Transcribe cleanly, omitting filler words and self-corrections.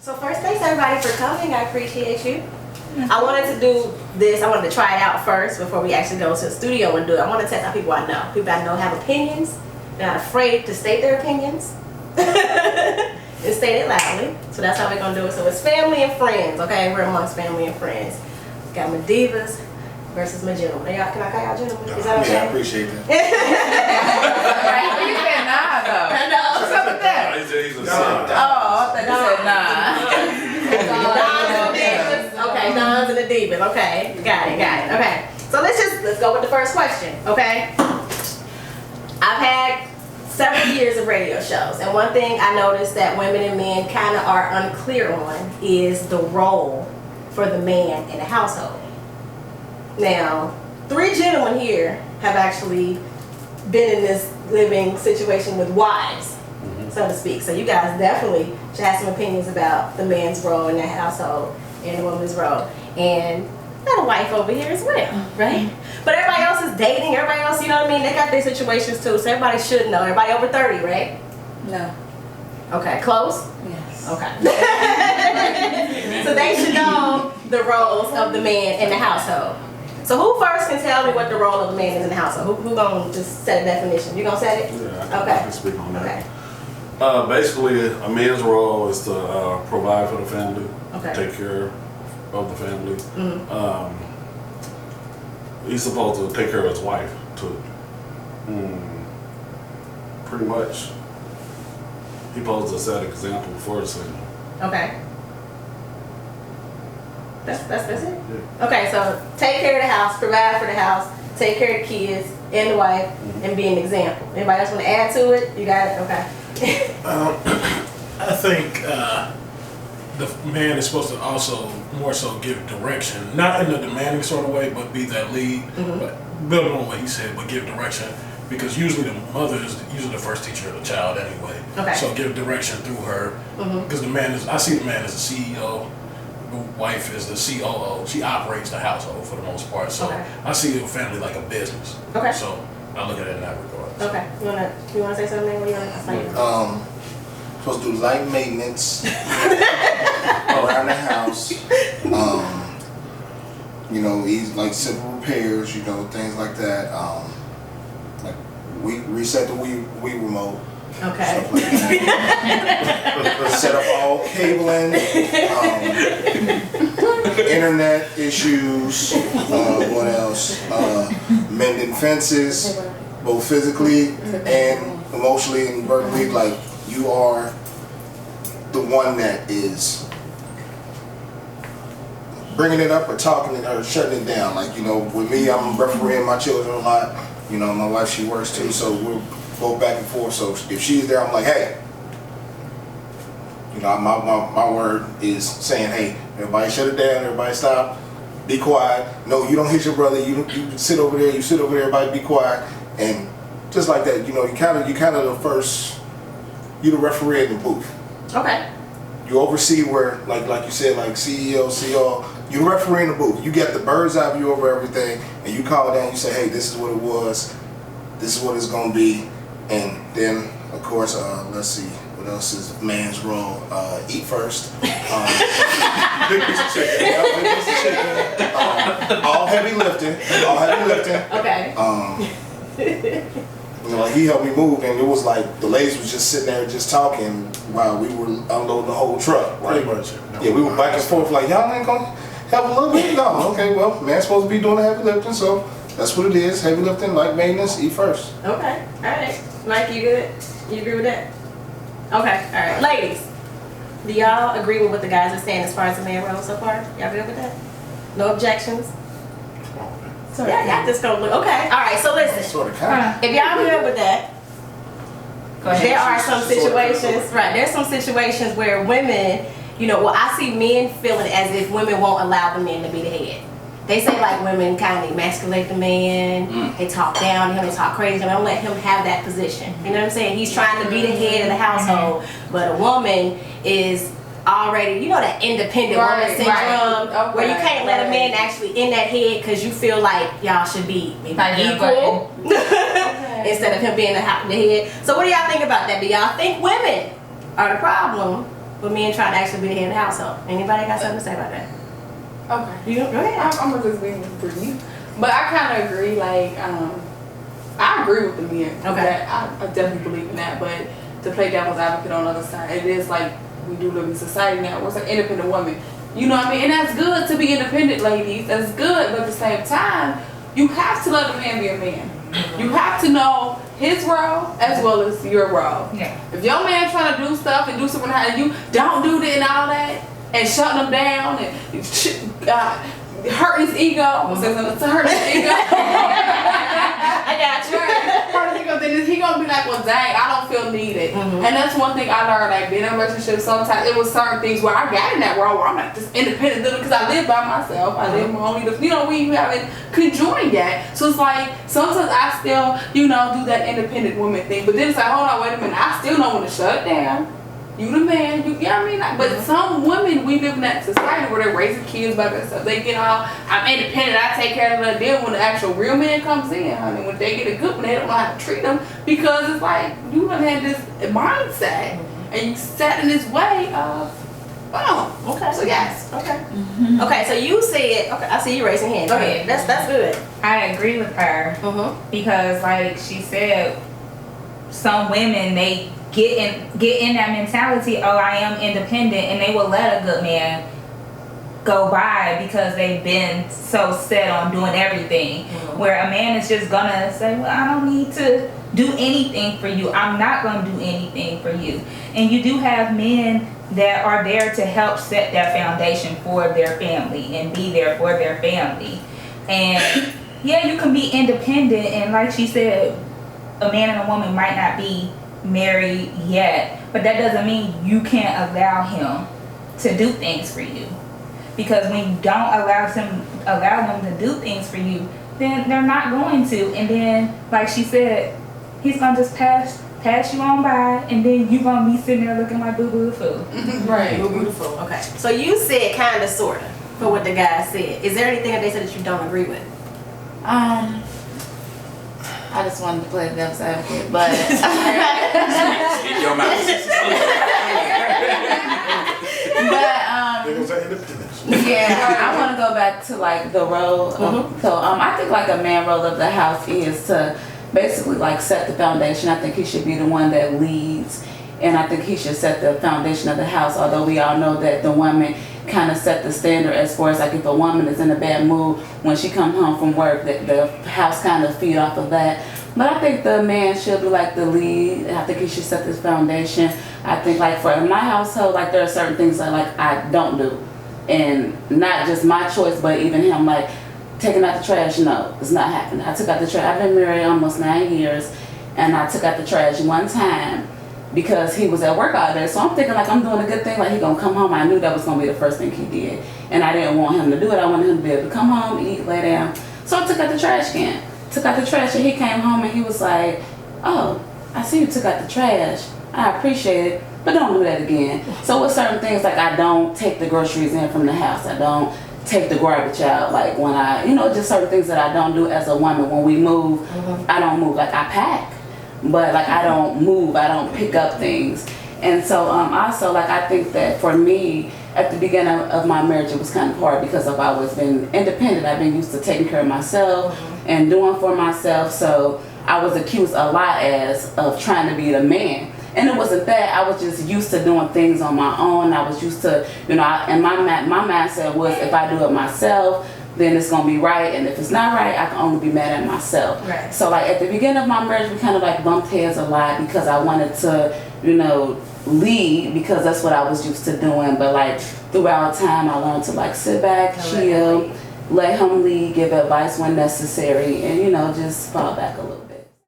So first, thanks everybody for coming. I appreciate you. I wanted to do this. I wanted to try it out first before we actually go to the studio and do it. I want to test out people I know. People I know have opinions. They're not afraid to state their opinions and state it loudly. So that's how we're gonna do it. So it's family and friends. Okay, we're amongst family and friends. Got my divas versus my gentlemen. Y'all, can I call y'all gentlemen? Is that okay? Yeah, I appreciate that. Right, you said nah though. I know. What's up with that? He's a Oh, I thought you said nah. Dons and the divas. Okay, Dons and the divas. Okay, got it. Okay, so let's go with the first question. Okay, I've had several years of radio shows, and one thing I noticed that women and men kind of are unclear on is the role for the man in the household. Now, 3 gentlemen here have actually been in this living situation with wives, so to speak. So you guys definitely should have some opinions about the man's role in the household and the woman's role. And I got a wife over here as well, right? But everybody else is dating, everybody else, you know what I mean? They got their situations too, so everybody should know. Everybody over 30, right? No. Okay, close? Yes. Okay. So they should know the roles of the man in the household. So who first can tell me what the role of the man is in the household? Who gonna just set a definition? You gonna set it? Yeah, I can speak on that. Okay. Basically, a man's role is to provide for the family, Okay. take care of the family. Mm-hmm. He's supposed to take care of his wife too. Pretty much, he's supposed to set an example for his family. Okay. That's it? Yeah. Okay, so take care of the house, provide for the house, take care of the kids and the wife, and be an example. Anybody else want to add to it? You got it? Okay. I think the man is supposed to also more so give direction, not in a demanding sort of way, but be that lead. But building on what he said, but give direction, because usually the mother is usually the first teacher of the child anyway. Okay. So give direction through her, because the man is. I see the man as the CEO. The wife is the COO. She operates the household for the most part. So Okay. I see the family like a business. Okay. So I look at it in that regard. Okay. You wanna say something? What do you wanna say? Supposed to do light maintenance around the house. You know, he's like simple repairs, you know, things like that. Like we reset the Wii remote. Okay. Stuff like that. Set up all cabling, internet issues, what else? Mending fences, both physically and emotionally and verbally. Like, you are the one that is bringing it up or talking it or shutting it down. Like, you know, with me, I'm refereeing my children a lot. You know, my wife, she works too, so we're go back and forth. So if she's there, I'm like, hey, you know, my word is saying, hey, everybody shut it down, everybody stop, be quiet. No, you don't hit your brother. You sit over there. You sit over there. Everybody be quiet. And just like that, you know, you kind of the first, you the referee in the booth. Okay. You oversee where, like you said, like CEO, CO. You the referee in the booth. You get the bird's eye view over everything, and you call it down. You say, hey, this is what it was. This is what it's gonna be. And then, of course, let's see, what else is man's role? Eat first. Big piece of chicken. Yeah, big piece of chicken. All heavy lifting. Okay. You know, like he helped me move, and it was like the ladies was just sitting there just talking while we were unloading the whole truck. Right? Pretty much. Yeah, we were back and forth like, y'all ain't gonna help a little bit? No. Okay, well, man's supposed to be doing the heavy lifting, so that's what it is. Heavy lifting, like maintenance, eat first. Okay. All right. Mike, you good? You agree with that? Okay. All right. Ladies, do y'all agree with what the guys are saying as far as the man role so far? Y'all good with that? No objections? Yeah, y'all just don't look. Okay. All right. So listen. Sort of, kind of. If y'all good with that, Go ahead. there are some situations, right? There's some situations where women, you know, well, I see men feeling as if women won't allow the men to be the head. They say like women kind of emasculate the man, they talk down to him, they talk crazy, and don't let him have that position. You know what I'm saying? He's trying to be the head of the household, but a woman is already, you know, that independent woman syndrome, where you can't let a man actually in that head because you feel like y'all should be maybe equal instead of him being the head. So what do y'all think about that? Do y'all think women are the problem with men trying to actually be the head of the household. Anybody got something to say about that? Okay. You go ahead. I'm gonna just be for you. But I kind of agree, like, I agree with the men. Okay. That I definitely believe in that. But to play devil's advocate on the other side, it is like we do live in society now. We're like independent women. You know what I mean? And that's good to be independent, ladies. That's good. But at the same time, you have to let a man be a man. You have to know his role as well as your role. Yeah. If your man trying to do stuff and do something and you don't do that and all that and shut him down and hurt his ego, to hurt his ego. I got you. Hurt his ego, then he gonna be like, well, dang, I don't feel needed. And that's one thing I learned, like being in a relationship. Sometimes it was certain things where I got in that role where I'm like this independent because I live by myself. I live my own. You know, we haven't conjoined yet, so it's like sometimes I still, do that independent woman thing. But then it's like, hold on, wait a minute, I still know when to shut it down. You the man, you know what I mean? Like, but some women, we live in that society where they're raising kids by themselves. They get all, I'm independent, I take care of them. Then when the actual real man comes in, honey, when they get a good one, they don't know how to treat them because it's like, you done had this mindset and you sat in this way of, Okay. So yes. Okay. Okay, so you said, okay, I see you raising your hand. Go ahead. That's good. I agree with her because, like she said, some women they get in that mentality. Oh, I am independent, and they will let a good man go by because they've been so set on doing everything. Where a man is just gonna say, well, I don't need to do anything for you. I'm not gonna do anything for you. And you do have men that are there to help set that foundation for their family and be there for their family. And yeah, you can be independent, and like she said, a man and a woman might not be married yet, but that doesn't mean you can't allow him to do things for you. Because when you don't allow them to do things for you, then they're not going to. And then, like she said, he's gonna just pass you on by, and then you're gonna be sitting there looking like boo boo fool. Right. Beautiful. Okay. So you said kind of, sort of, for what the guy said. Is there anything that they said that you don't agree with? I just wanted to play devil's advocate, but Keep your mouth. There goes that independence. yeah, I want to go back to like the role. I think like a man role of the house is to basically like set the foundation. I think he should be the one that leads, and I think he should set the foundation of the house. Although we all know that the woman kind of set the standard as far as like if a woman is in a bad mood when she come home from work, that the house kind of feed off of that. But I think the man should be like the lead. I think he should set this foundation. I think like for my household, like there are certain things that like I don't do, and not just my choice, but even him like taking out the trash. No, it's not happening. I took out the trash. I've been married almost 9 years, and I took out the trash one time because he was at work all day. So I'm thinking like I'm doing a good thing. Like he gonna come home. I knew that was gonna be the first thing he did, and I didn't want him to do it. I wanted him to be able to come home, eat, lay down. So I took out the trash can. Took out the trash, and he came home and he was like, "Oh, I see you took out the trash. I appreciate it, but don't do that again." So with certain things, like I don't take the groceries in from the house. I don't take the garbage out. Like when I, just certain things that I don't do as a woman. When we move, I don't move. Like I pack, but like I don't move. I don't pick up things. And so also like I think that for me, at the beginning of my marriage, it was kind of hard because I've always been independent. I've been used to taking care of myself and doing for myself. So I was accused a lot of trying to be the man. And it wasn't that. I was just used to doing things on my own. I was used to, and my mindset was if I do it myself, then it's going to be right. And if it's not right, I can only be mad at myself. Right. So like at the beginning of my marriage, we kind of like bumped heads a lot because I wanted to, lead because that's what I was used to doing. But like throughout time, I learned to like sit back, chill, let him lead, give advice when necessary, and just fall back a little.